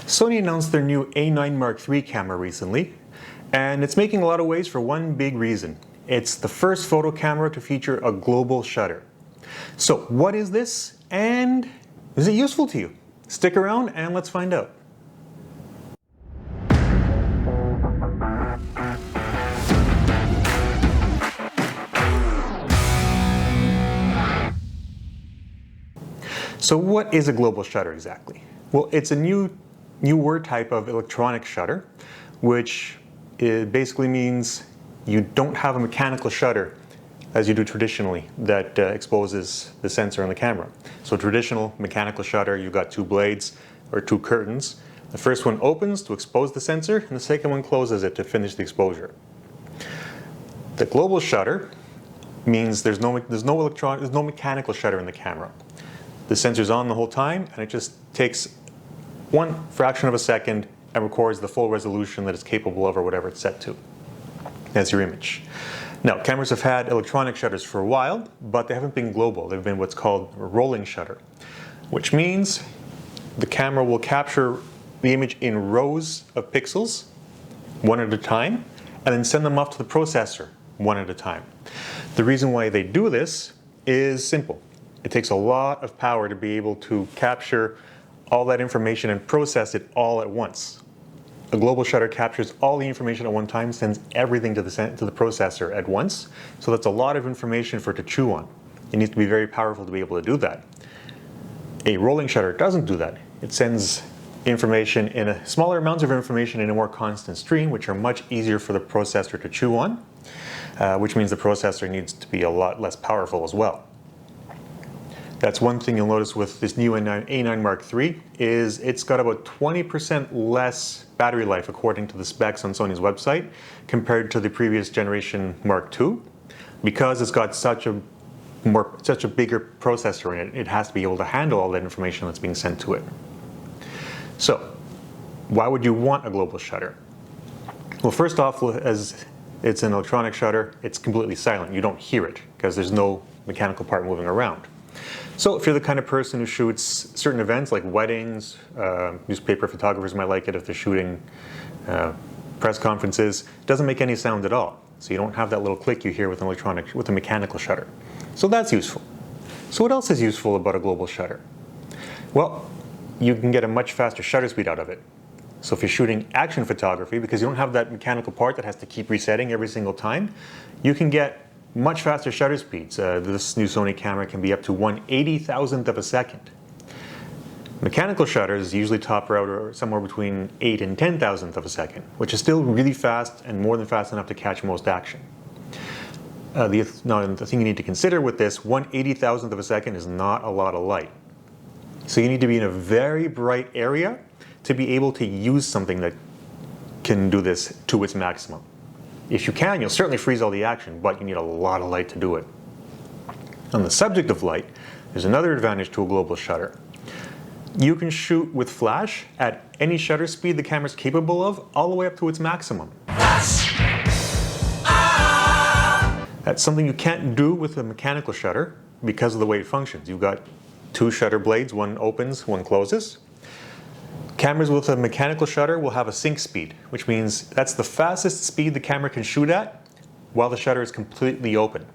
Sony announced their new A9 Mark III camera recently, and it's making a lot of waves for one big reason. It's the first photo camera to feature a global shutter. So what is this, and is it useful to you? Stick around and let's find out. So what is a global shutter exactly? Well, it's a newer type of electronic shutter, which basically means you don't have a mechanical shutter as you do traditionally that exposes the sensor on the camera. So traditional mechanical shutter, you've got two blades or two curtains. The first one opens to expose the sensor, and the second one closes it to finish the exposure. The global shutter means there's no mechanical shutter in the camera. The sensor's on the whole time, and it just takes one fraction of a second and records the full resolution that it's capable of, or whatever it's set to. That's your image. Now, cameras have had electronic shutters for a while, but they haven't been global. They've been what's called a rolling shutter, which means the camera will capture the image in rows of pixels, one at a time, and then send them off to the processor, one at a time. The reason why they do this is simple. It takes a lot of power to be able to capture all that information and process it all at once. A global shutter captures all the information at one time, sends everything to the processor at once, so that's a lot of information for it to chew on. It needs to be very powerful to be able to do that. A rolling shutter doesn't do that. It sends information in smaller amounts of information in a more constant stream, which are much easier for the processor to chew on, which means the processor needs to be a lot less powerful as well. That's one thing you'll notice with this new A9 Mark III is it's got about 20% less battery life according to the specs on Sony's website compared to the previous generation Mark II. Because it's got such a bigger processor in it, it has to be able to handle all that information that's being sent to it. So, why would you want a global shutter? Well, first off, as it's an electronic shutter, it's completely silent. You don't hear it because there's no mechanical part moving around. So if you're the kind of person who shoots certain events like weddings, newspaper photographers might like it if they're shooting press conferences, it doesn't make any sound at all. So you don't have that little click you hear with a mechanical shutter. So that's useful. So what else is useful about a global shutter? Well, you can get a much faster shutter speed out of it. So if you're shooting action photography, because you don't have that mechanical part that has to keep resetting every single time, you can get much faster shutter speeds. This new Sony camera can be up to 1/80,000th of a second. Mechanical shutters usually top out somewhere between 8 and 10,000th of a second, which is still really fast and more than fast enough to catch most action. The thing you need to consider with this, 1/80,000th of a second is not a lot of light. So you need to be in a very bright area to be able to use something that can do this to its maximum. If you can, you'll certainly freeze all the action, but you need a lot of light to do it. On the subject of light, there's another advantage to a global shutter. You can shoot with flash at any shutter speed the camera's capable of, all the way up to its maximum. That's something you can't do with a mechanical shutter because of the way it functions. You've got two shutter blades, one opens, one closes. Cameras with a mechanical shutter will have a sync speed, which means that's the fastest speed the camera can shoot at while the shutter is completely open.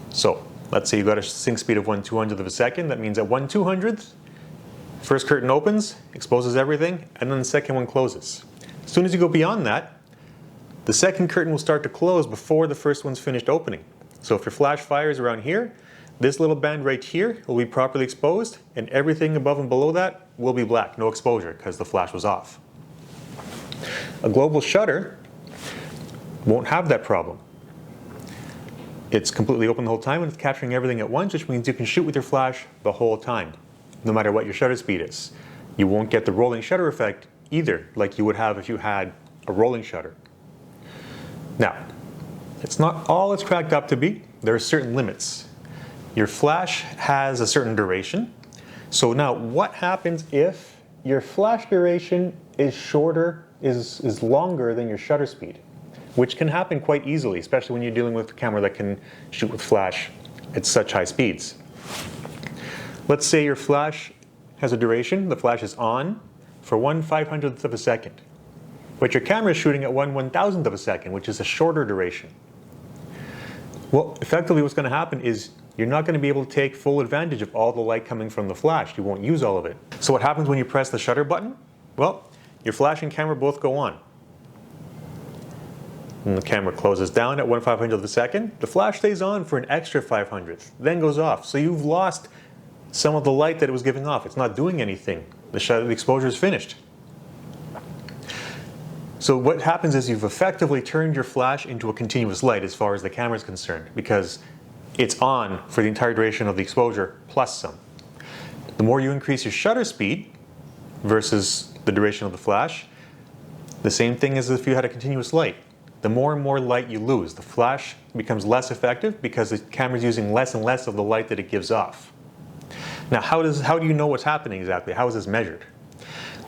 So let's say you've got a sync speed of 1/200th of a second. That means at 1/200th, first curtain opens, exposes everything, and then the second one closes. As soon as you go beyond that, the second curtain will start to close before the first one's finished opening. So if your flash fires around here, this little band right here will be properly exposed, and everything above and below that will be black, no exposure, because the flash was off. A global shutter won't have that problem. It's completely open the whole time and it's capturing everything at once, which means you can shoot with your flash the whole time, no matter what your shutter speed is. You won't get the rolling shutter effect either, like you would have if you had a rolling shutter. Now, it's not all it's cracked up to be. There are certain limits. Your flash has a certain duration. So now what happens if your flash duration is longer than your shutter speed? Which can happen quite easily, especially when you're dealing with a camera that can shoot with flash at such high speeds. Let's say your flash has a duration, the flash is on, for 1/500th of a second. But your camera is shooting at 1/1000th of a second, which is a shorter duration. Well, effectively what's going to happen is you're not going to be able to take full advantage of all the light coming from the flash. You won't use all of it. So what happens when you press the shutter button? Well, your flash and camera both go on. And the camera closes down at 1/500th of a second. The flash stays on for an extra 500th, then goes off. So you've lost some of the light that it was giving off. It's not doing anything. The exposure is finished. So what happens is you've effectively turned your flash into a continuous light as far as the camera is concerned, because it's on for the entire duration of the exposure plus some. The more you increase your shutter speed versus the duration of the flash, the same thing as if you had a continuous light. The more and more light you lose, the flash becomes less effective because the camera is using less and less of the light that it gives off. Now, how do you know what's happening exactly? How is this measured?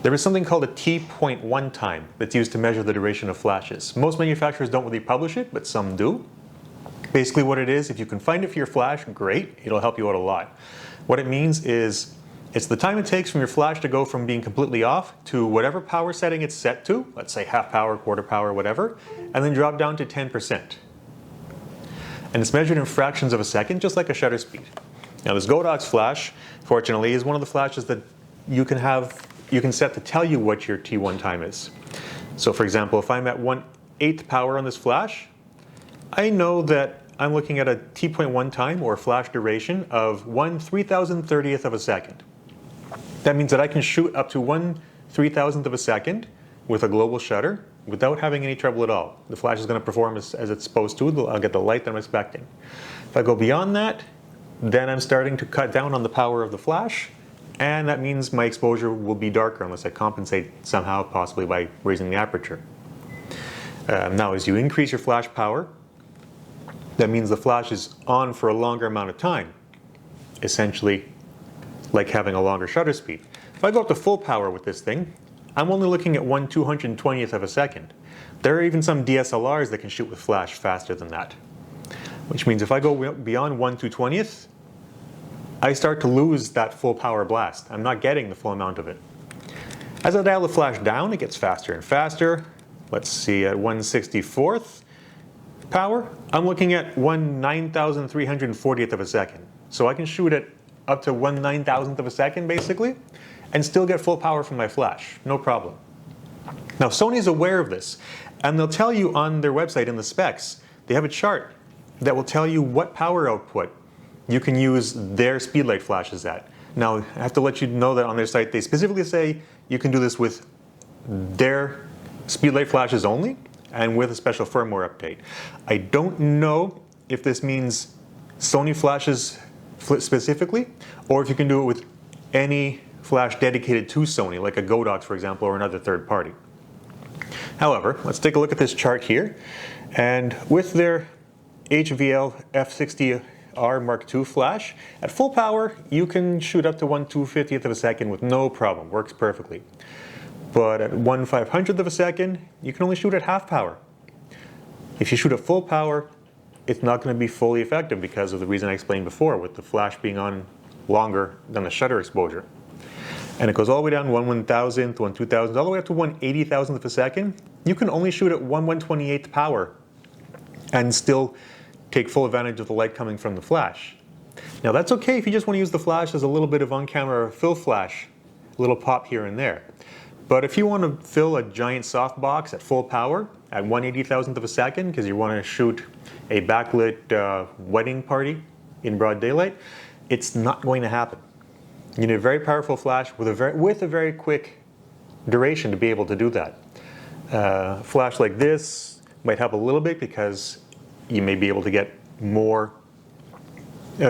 There is something called a T.1 time that's used to measure the duration of flashes. Most manufacturers don't really publish it, but some do. Basically what it is, if you can find it for your flash, great, it'll help you out a lot. What it means is, it's the time it takes from your flash to go from being completely off to whatever power setting it's set to, let's say half power, quarter power, whatever, and then drop down to 10%. And it's measured in fractions of a second, just like a shutter speed. Now this Godox flash, fortunately, is one of the flashes that you can set to tell you what your T1 time is. So for example, if I'm at 1/8 power on this flash, I know that I'm looking at a T.1 time, or flash duration, of 1/3030th of a second. That means that I can shoot up to 1/3000th of a second with a global shutter without having any trouble at all. The flash is going to perform as it's supposed to. I'll get the light that I'm expecting. If I go beyond that, then I'm starting to cut down on the power of the flash, and that means my exposure will be darker unless I compensate somehow, possibly by raising the aperture. Now, as you increase your flash power, that means the flash is on for a longer amount of time, essentially like having a longer shutter speed. If I go up to full power with this thing, I'm only looking at 1/220th of a second. There are even some DSLRs that can shoot with flash faster than that, which means if I go beyond 1/220th, I start to lose that full power blast. I'm not getting the full amount of it. As I dial the flash down, it gets faster and faster. Let's see, at 1/64th power, I'm looking at 1/9340th of a second. So I can shoot at up to 1/9000th of a second, basically, and still get full power from my flash, no problem. Now, Sony's aware of this, and they'll tell you on their website in the specs, they have a chart that will tell you what power output you can use their speedlight flashes at. Now, I have to let you know that on their site, they specifically say you can do this with their speedlight flashes only, and with a special firmware update. I don't know if this means Sony flashes specifically, or if you can do it with any flash dedicated to Sony, like a Godox, for example, or another third party. However, let's take a look at this chart here, and with their HVL F60R Mark II flash, at full power, you can shoot up to 1/250th of a second with no problem, works perfectly. But at 1/500th of a second, you can only shoot at half power. If you shoot at full power, it's not going to be fully effective because of the reason I explained before, with the flash being on longer than the shutter exposure. And it goes all the way down 1/1000th, 1/2000th, all the way up to 1/80,000th of a second. You can only shoot at 1/128th power and still take full advantage of the light coming from the flash. Now that's okay if you just want to use the flash as a little bit of on-camera fill flash, a little pop here and there. But if you want to fill a giant softbox at full power at 1/80,000th of a second because you want to shoot a backlit wedding party in broad daylight, it's not going to happen. You need a very powerful flash with a very quick duration to be able to do that. A flash like this might help a little bit because you may be able to get more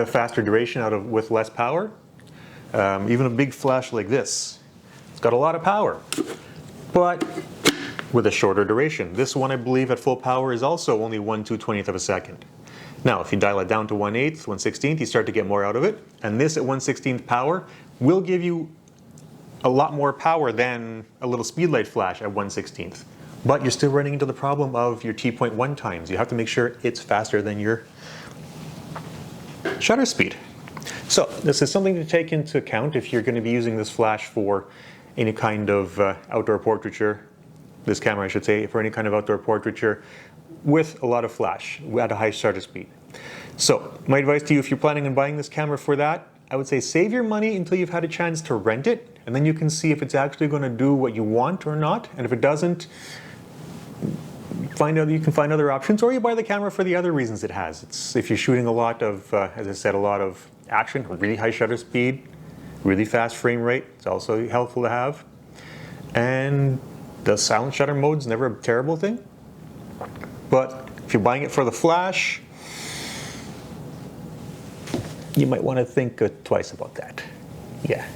faster duration out of with less power. Even a big flash like this, it's got a lot of power, but with a shorter duration. This one, I believe, at full power is also only 1/220th of a second. Now, if you dial it down to 1/8th, 1/16th, you start to get more out of it. And this at 1/16th power will give you a lot more power than a little speedlight flash at 1/16th. But you're still running into the problem of your T.1 times. You have to make sure it's faster than your shutter speed. So this is something to take into account if you're going to be using this flash for any kind of outdoor portraiture, this camera I should say, for any kind of outdoor portraiture with a lot of flash at a high shutter speed. So my advice to you, if you're planning on buying this camera for that, I would say save your money until you've had a chance to rent it, and then you can see if it's actually going to do what you want or not. And if it doesn't, you can find other options, or you buy the camera for the other reasons it has. It's if you're shooting a lot of, as I said, a lot of action, really high shutter speed, really fast frame rate, it's also helpful to have. And the silent shutter mode's never a terrible thing. But if you're buying it for the flash, you might want to think twice about that. Yeah.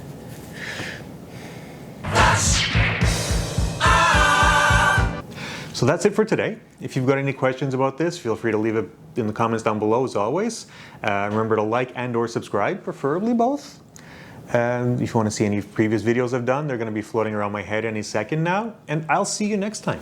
So that's it for today. If you've got any questions about this, feel free to leave it in the comments down below as always. Remember to like and/or subscribe, preferably both. And if you want to see any previous videos I've done, they're going to be floating around my head any second now. And I'll see you next time.